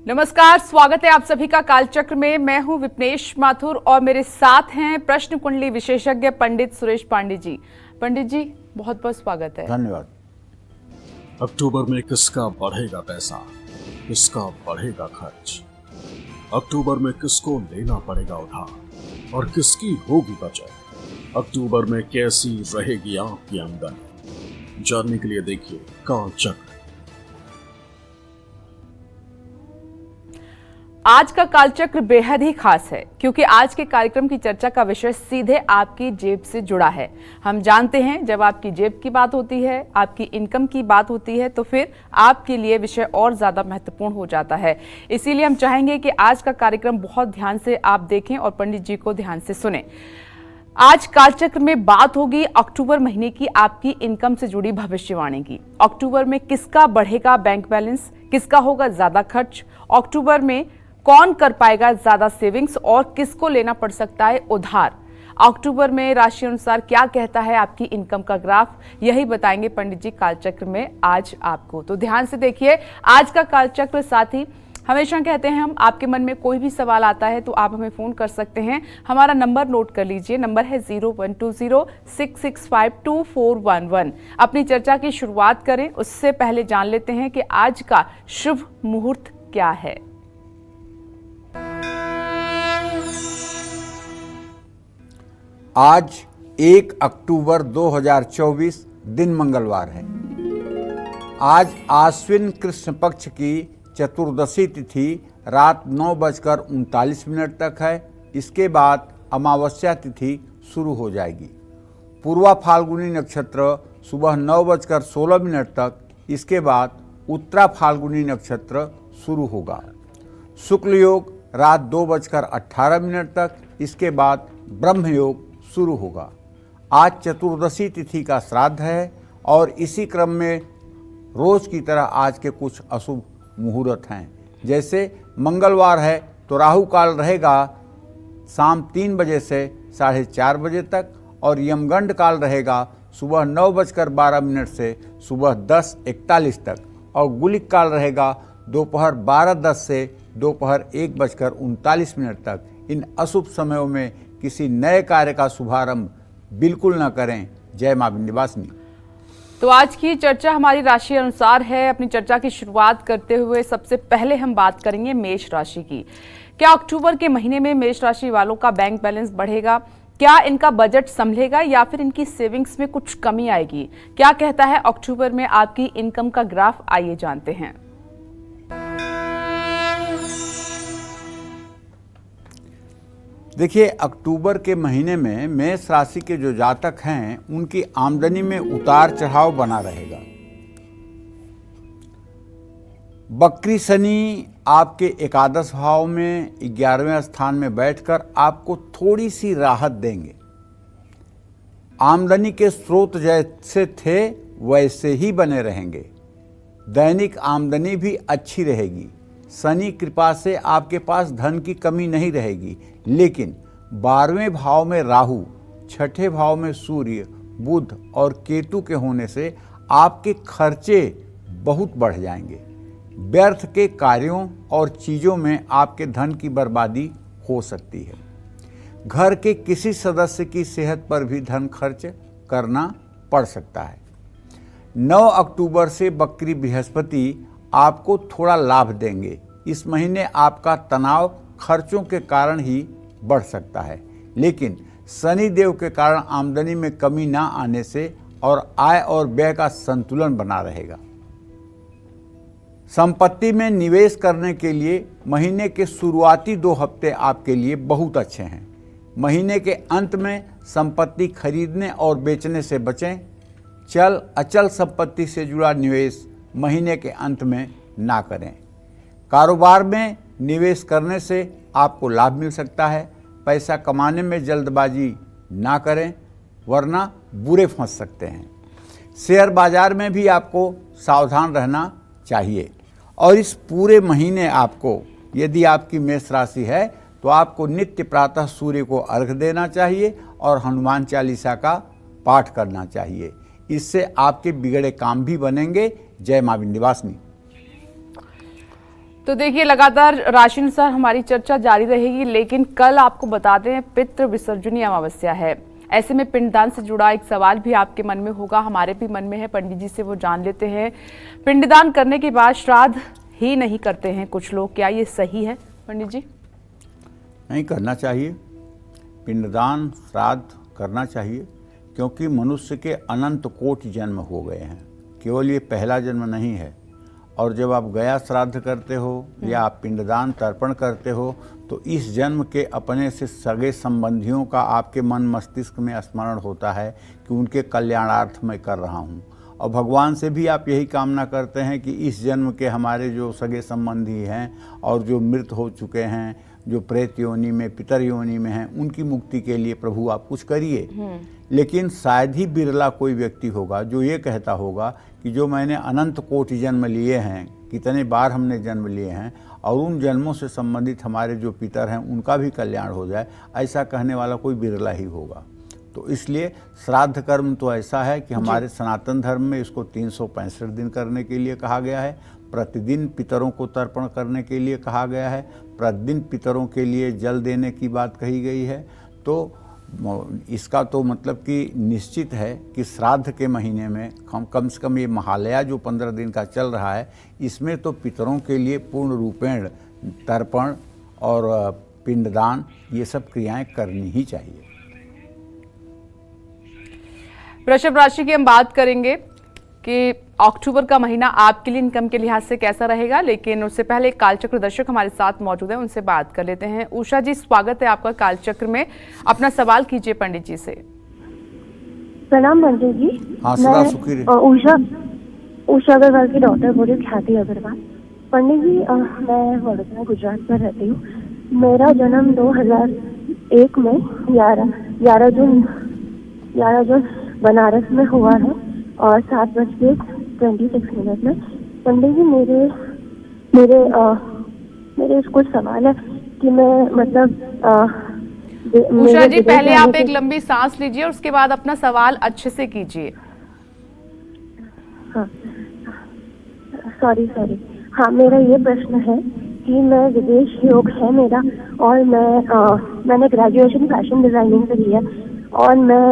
नमस्कार, स्वागत है आप सभी का कालचक्र में। मैं हूं विपनेश माथुर और मेरे साथ हैं प्रश्न कुंडली विशेषज्ञ पंडित सुरेश पांडे जी। पंडित जी, बहुत बहुत स्वागत है। धन्यवाद। अक्टूबर में किसका बढ़ेगा पैसा, किसका बढ़ेगा खर्च, अक्टूबर में किसको लेना पड़ेगा उधार और किसकी होगी बचत, अक्टूबर में कैसी रहेगी आपकी आमदनी, जानने के लिए देखिए कालचक्र। आज का कालचक्र बेहद ही खास है क्योंकि आज के कार्यक्रम की चर्चा का विषय सीधे आपकी जेब से जुड़ा है। हम जानते हैं जब आपकी जेब की बात होती है, आपकी इनकम की बात होती है, तो फिर आपके लिए विषय और ज्यादा महत्वपूर्ण हो जाता है। इसीलिए हम चाहेंगे कि आज का कार्यक्रम बहुत ध्यान से आप देखें और पंडित जी को ध्यान से सुने। आज कालचक्र में बात होगी अक्टूबर महीने की आपकी इनकम से जुड़ी भविष्यवाणी की। अक्टूबर में किसका बढ़ेगा बैंक बैलेंस, किसका होगा ज्यादा खर्च, अक्टूबर में कौन कर पाएगा ज्यादा सेविंग्स और किसको लेना पड़ सकता है उधार, अक्टूबर में राशि अनुसार क्या कहता है आपकी इनकम का ग्राफ, यही बताएंगे पंडित जी कालचक्र में आज आपको। तो ध्यान से देखिए आज का कालचक्र। साथ ही हमेशा कहते हैं हम, आपके मन में कोई भी सवाल आता है तो आप हमें फोन कर सकते हैं। हमारा नंबर नोट कर लीजिए, नंबर है 012066522411। अपनी चर्चा की शुरुआत करें उससे पहले जान लेते हैं कि आज का शुभ मुहूर्त क्या है। आज 1 अक्टूबर 2024 दिन मंगलवार है। आज आश्विन कृष्ण पक्ष की चतुर्दशी तिथि रात 9:39 तक है। इसके बाद अमावस्या तिथि शुरू हो जाएगी। पूर्वा फाल्गुनी नक्षत्र सुबह 9:16 तक, इसके बाद उत्तरा फाल्गुनी नक्षत्र शुरू होगा। शुक्ल योग रात 2:18 तक, इसके बाद ब्रह्म योग शुरू होगा। आज चतुर्दशी तिथि का श्राद्ध है और इसी क्रम में रोज की तरह आज के कुछ अशुभ मुहूर्त हैं। जैसे मंगलवार है तो राहु काल रहेगा शाम 3 बजे से 4:30 बजे तक और यमगंड काल रहेगा सुबह 9:12 से सुबह 10:41 तक और गुलिक काल रहेगा दोपहर 12:10 से दोपहर 1:39 तक। इन अशुभ समयों में किसी नए कार्य का शुभारंभ बिल्कुल न करें। जय मां विंध्यवासिनी। तो आज की चर्चा हमारी राशि अनुसार है। अपनी चर्चा की शुरुआत करते हुए सबसे पहले हम बात करेंगे मेष राशि की। क्या अक्टूबर के महीने में मेष राशि वालों का बैंक बैलेंस बढ़ेगा? क्या इनका बजट संभलेगा या फिर इनकी सेविंग्स में कुछ कमी आएगी? क्या कहता है अक्टूबर में आपकी इनकम का ग्राफ, आइए जानते हैं। देखिए, अक्टूबर के महीने में मेष राशि के जो जातक हैं उनकी आमदनी में उतार चढ़ाव बना रहेगा। बकरी शनि आपके एकादश भाव में 11वें स्थान में बैठकर आपको थोड़ी सी राहत देंगे। आमदनी के स्रोत जैसे थे वैसे ही बने रहेंगे। दैनिक आमदनी भी अच्छी रहेगी। शनि कृपा से आपके पास धन की कमी नहीं रहेगी। लेकिन 12वें भाव में राहु, 6ठे भाव में सूर्य, बुध और केतु के होने से आपके खर्चे बहुत बढ़ जाएंगे। व्यर्थ के कार्यों और चीज़ों में आपके धन की बर्बादी हो सकती है। घर के किसी सदस्य की सेहत पर भी धन खर्च करना पड़ सकता है। 9 अक्टूबर से बकरी बृहस्पति आपको थोड़ा लाभ देंगे। इस महीने आपका तनाव खर्चों के कारण ही बढ़ सकता है, लेकिन शनि देव के कारण आमदनी में कमी ना आने से और आय और व्यय का संतुलन बना रहेगा। संपत्ति में निवेश करने के लिए महीने के शुरुआती 2 हफ्ते आपके लिए बहुत अच्छे हैं। महीने के अंत में संपत्ति खरीदने और बेचने से बचें। चल अचल संपत्ति से जुड़ा निवेश महीने के अंत में ना करें। कारोबार में निवेश करने से आपको लाभ मिल सकता है। पैसा कमाने में जल्दबाजी ना करें वरना बुरे फंस सकते हैं। शेयर बाजार में भी आपको सावधान रहना चाहिए। और इस पूरे महीने आपको, यदि आपकी मेष राशि है तो आपको नित्य प्रातः सूर्य को अर्घ्य देना चाहिए और हनुमान चालीसा का पाठ करना चाहिए। इससे आपके बिगड़े काम भी बनेंगे। जय मां विंध्यवासिनी। तो देखिए, लगातार राशि अनुसार हमारी चर्चा जारी रहेगी, लेकिन कल आपको बताते हैं पितृ विसर्जनी अमावस्या है। ऐसे में पिंडदान से जुड़ा एक सवाल भी आपके मन में होगा, हमारे भी मन में है। पंडित जी से वो जान लेते हैं। पिंडदान करने के बाद श्राद्ध ही नहीं करते हैं कुछ लोग, क्या ये सही है पंडित जी? नहीं करना चाहिए, पिंडदान श्राद्ध करना चाहिए, क्योंकि मनुष्य के अनंत कोटि जन्म हो गए हैं, केवल ये पहला जन्म नहीं है। और जब आप गया श्राद्ध करते हो या आप पिंडदान तर्पण करते हो तो इस जन्म के अपने से सगे संबंधियों का आपके मन मस्तिष्क में स्मरण होता है कि उनके कल्याणार्थ मैं कर रहा हूँ। और भगवान से भी आप यही कामना करते हैं कि इस जन्म के हमारे जो सगे संबंधी हैं और जो मृत हो चुके हैं, जो प्रेत योनि में, पितर योनि में हैं, उनकी मुक्ति के लिए प्रभु आप कुछ करिए। लेकिन शायद ही बिरला कोई व्यक्ति होगा जो ये कहता होगा कि जो मैंने अनंत कोटि जन्म लिए हैं, कितने बार हमने जन्म लिए हैं और उन जन्मों से संबंधित हमारे जो पितर हैं उनका भी कल्याण हो जाए, ऐसा कहने वाला कोई बिरला ही होगा। तो इसलिए श्राद्ध कर्म तो ऐसा है कि हमारे सनातन धर्म में इसको 365 दिन करने के लिए कहा गया है। प्रतिदिन पितरों को तर्पण करने के लिए कहा गया है, प्रतिदिन पितरों के लिए जल देने की बात कही गई है। तो इसका तो मतलब कि निश्चित है कि श्राद्ध के महीने में कम से कम ये महालया जो 15 दिन का चल रहा है, इसमें तो पितरों के लिए पूर्ण रूपेण तर्पण और पिंडदान ये सब क्रियाएं करनी ही चाहिए। वृषभ राशि की हम बात करेंगे कि अक्टूबर का महीना आपके लिए इनकम के लिहाज से कैसा रहेगा, लेकिन उससे पहले एक कालचक्र दर्शक हमारे साथ मौजूद है, उनसे बात कर लेते हैं। उषा जी, स्वागत है आपका कालचक्र में। अपना सवाल कीजिए पंडित जी से। प्रणाम पंडित जी। हाँ, सदा सुखी रहे। उषा अग्रवाल की डॉटर बोली ख्याति अग्रवाल। पंडित जी, मैं वडोदरा गुजरात पर रहती हूँ। मेरा जन्म 2001 में 11 जून बनारस में हुआ है और 7:26 में। पंडित जी, मेरे कुछ सवाल है कि मैं मतलब उषा जी, पहले आप एक लंबी सांस लीजिए और उसके बाद अपना सवाल अच्छे से कीजिए। हाँ, सॉरी। हाँ, मेरा ये प्रश्न है कि मैं विदेश योग है मेरा और मैंने ग्रेजुएशन फैशन डिजाइनिंग से की है और मैं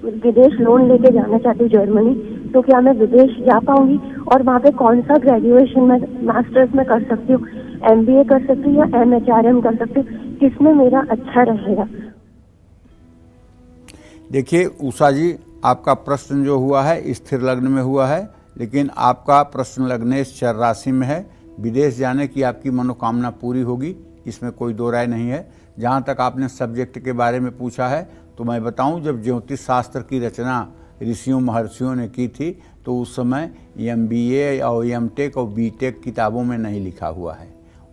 विदेश लोन लेके जाना चाहती हूँ जर्मनी। तो क्या मैं विदेश जा पाऊंगी और वहाँ पे कौन सा ग्रेजुएशन में मास्टर्स में कर सकती हूँ, MBA कर सकती हूँ या MHRM कर सकती हूँ, किसमें मेरा अच्छा रहेगा? देखिए उषा जी, आपका प्रश्न जो हुआ है स्थिर लग्न में हुआ है, लेकिन आपका प्रश्न लग्नेश चर राशि में है। विदेश जाने की आपकी मनोकामना पूरी होगी, इसमें कोई दो राय नहीं है। जहाँ तक आपने सब्जेक्ट के बारे में पूछा है तो मैं बताऊं, जब ज्योतिष शास्त्र की रचना ऋषियों महर्षियों ने की थी तो उस समय MBA और MTech और BTech किताबों में नहीं लिखा हुआ है।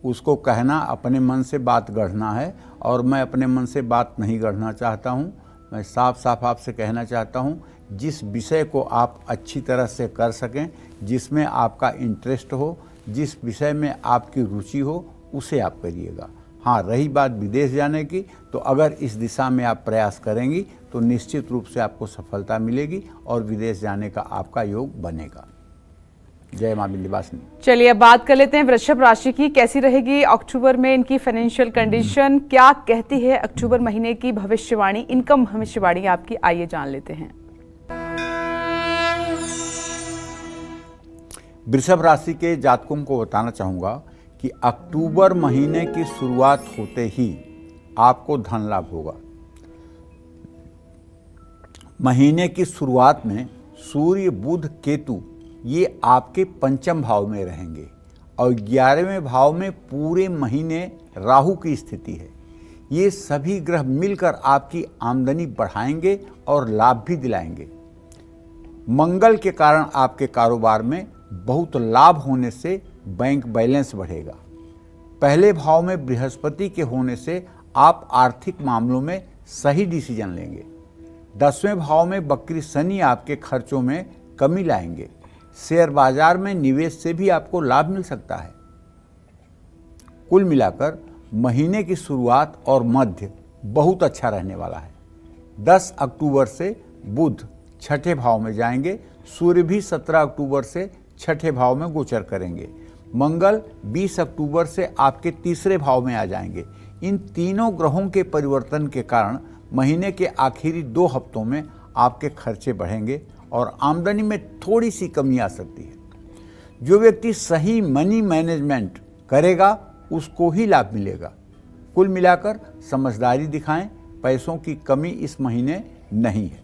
उसको कहना अपने मन से बात गढ़ना है और मैं अपने मन से बात नहीं गढ़ना चाहता हूँ। मैं साफ आपसे कहना चाहता हूँ, जिस विषय को आप अच्छी तरह से कर सकें, जिसमें आपका इंटरेस्ट हो, जिस विषय में आपकी रुचि हो, उसे आप करिएगा। हाँ, रही बात विदेश जाने की, तो अगर इस दिशा में आप प्रयास करेंगी तो निश्चित रूप से आपको सफलता मिलेगी और विदेश जाने का आपका योग बनेगा। जय मां विंध्यवासिनी। चलिए अब बात कर लेते हैं वृषभ राशि की। कैसी रहेगी अक्टूबर में इनकी फाइनेंशियल कंडीशन, क्या कहती है अक्टूबर महीने की भविष्यवाणी, इनकम भविष्यवाणी आपकी, आइए जान लेते हैं। वृषभ राशि के जातकों को बताना चाहूँगा कि अक्टूबर महीने की शुरुआत होते ही आपको धन लाभ होगा। महीने की शुरुआत में सूर्य, बुध, केतु ये आपके पंचम भाव में रहेंगे और 11वें भाव में पूरे महीने राहु की स्थिति है। ये सभी ग्रह मिलकर आपकी आमदनी बढ़ाएंगे और लाभ भी दिलाएंगे। मंगल के कारण आपके कारोबार में बहुत लाभ होने से बैंक बैलेंस बढ़ेगा। पहले भाव में बृहस्पति के होने से आप आर्थिक मामलों में सही डिसीजन लेंगे। 10वें भाव में वक्री शनि आपके खर्चों में कमी लाएंगे। शेयर बाजार में निवेश से भी आपको लाभ मिल सकता है। कुल मिलाकर महीने की शुरुआत और मध्य बहुत अच्छा रहने वाला है। 10 अक्टूबर से बुध छठे भाव में जाएंगे। सूर्य भी 17 अक्टूबर से छठे भाव में गोचर करेंगे। मंगल 20 अक्टूबर से आपके तीसरे भाव में आ जाएंगे। इन तीनों ग्रहों के परिवर्तन के कारण महीने के आखिरी 2 हफ्तों में आपके खर्चे बढ़ेंगे और आमदनी में थोड़ी सी कमी आ सकती है। जो व्यक्ति सही मनी मैनेजमेंट करेगा उसको ही लाभ मिलेगा। कुल मिलाकर समझदारी दिखाएं, पैसों की कमी इस महीने नहीं है।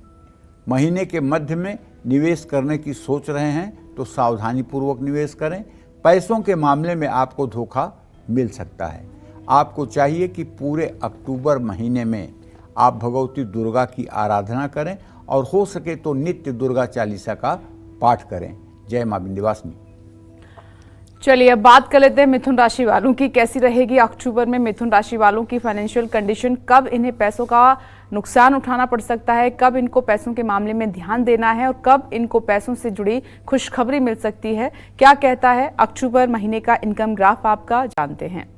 महीने के मध्य में निवेश करने की सोच रहे हैं तो सावधानी पूर्वक निवेश करें। पैसों के मामले में आपको धोखा मिल सकता है। आपको चाहिए कि पूरे अक्टूबर महीने में आप भगवती दुर्गा की आराधना करें और हो सके तो नित्य दुर्गा चालीसा का पाठ करें। जय मां विंध्यवासिनी। चलिए अब बात कर लेते हैं मिथुन राशि वालों की कैसी रहेगी अक्टूबर में। मिथुन राशि वालों की फाइनेंशियल कंडीशन, कब इन्हें पैसों का नुकसान उठाना पड़ सकता है, कब इनको पैसों के मामले में ध्यान देना है और कब इनको पैसों से जुड़ी खुशखबरी मिल सकती है, क्या कहता है अक्टूबर महीने का इनकम ग्राफ आपका, जानते हैं।